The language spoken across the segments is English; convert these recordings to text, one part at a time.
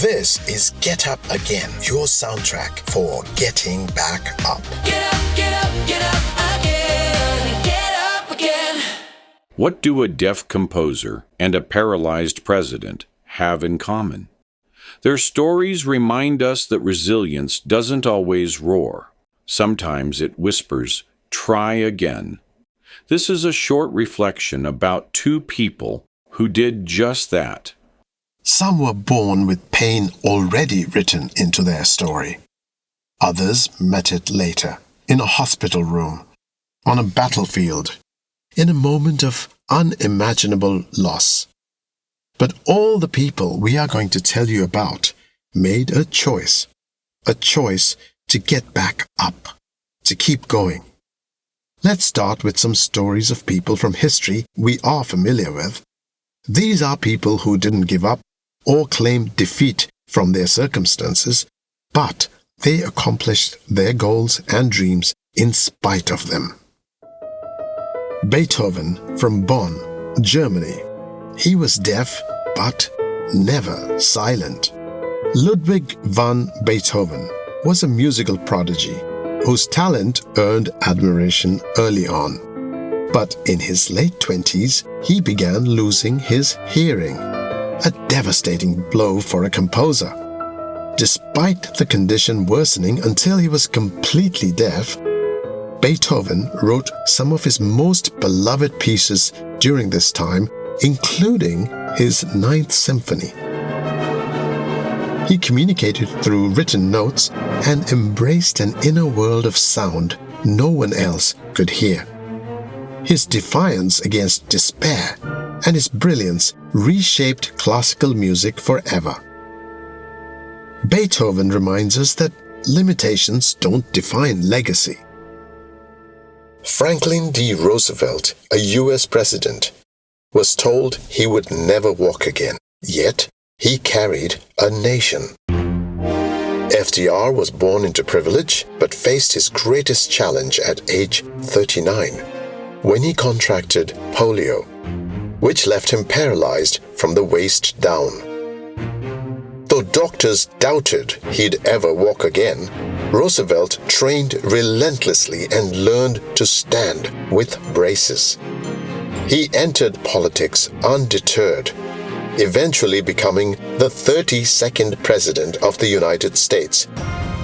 This is Get Up Again, your soundtrack for getting back up. Get up, get up, get up again. Get up again. What do a deaf composer and a paralyzed president have in common? Their stories remind us that resilience doesn't always roar. Sometimes it whispers, "Try again." This is a short reflection about two people who did just that. Some were born with pain already written into their story. Others met it later, in a hospital room, on a battlefield, in a moment of unimaginable loss. But all the people we are going to tell you about made a choice to get back up, to keep going. Let's start with some stories of people from history we are familiar with. These are people who didn't give up or claim defeat from their circumstances, but they accomplished their goals and dreams in spite of them. Beethoven from Bonn, Germany. He was deaf, but never silent. Ludwig van Beethoven was a musical prodigy whose talent earned admiration early on. But in his late 20s, he began losing his hearing, a devastating blow for a composer. Despite the condition worsening until he was completely deaf, Beethoven wrote some of his most beloved pieces during this time, including his Ninth Symphony. He communicated through written notes and embraced an inner world of sound no one else could hear. His defiance against despair and his brilliance reshaped classical music forever. Beethoven reminds us that limitations don't define legacy. Franklin D. Roosevelt, a U.S. president, was told he would never walk again, yet he carried a nation. FDR was born into privilege but faced his greatest challenge at age 39 when he contracted polio, which left him paralyzed from the waist down. Though doctors doubted he'd ever walk again, Roosevelt trained relentlessly and learned to stand with braces. He entered politics undeterred, eventually becoming the 32nd President of the United States.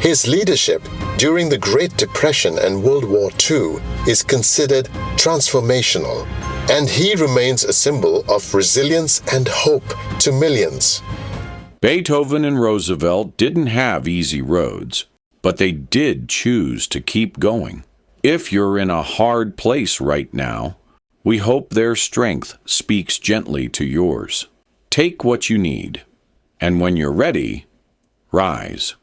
His leadership during the Great Depression and World War II is considered transformational, and he remains a symbol of resilience and hope to millions. Beethoven and Roosevelt didn't have easy roads, but they did choose to keep going. If you're in a hard place right now, we hope their strength speaks gently to yours. Take what you need, and when you're ready, rise.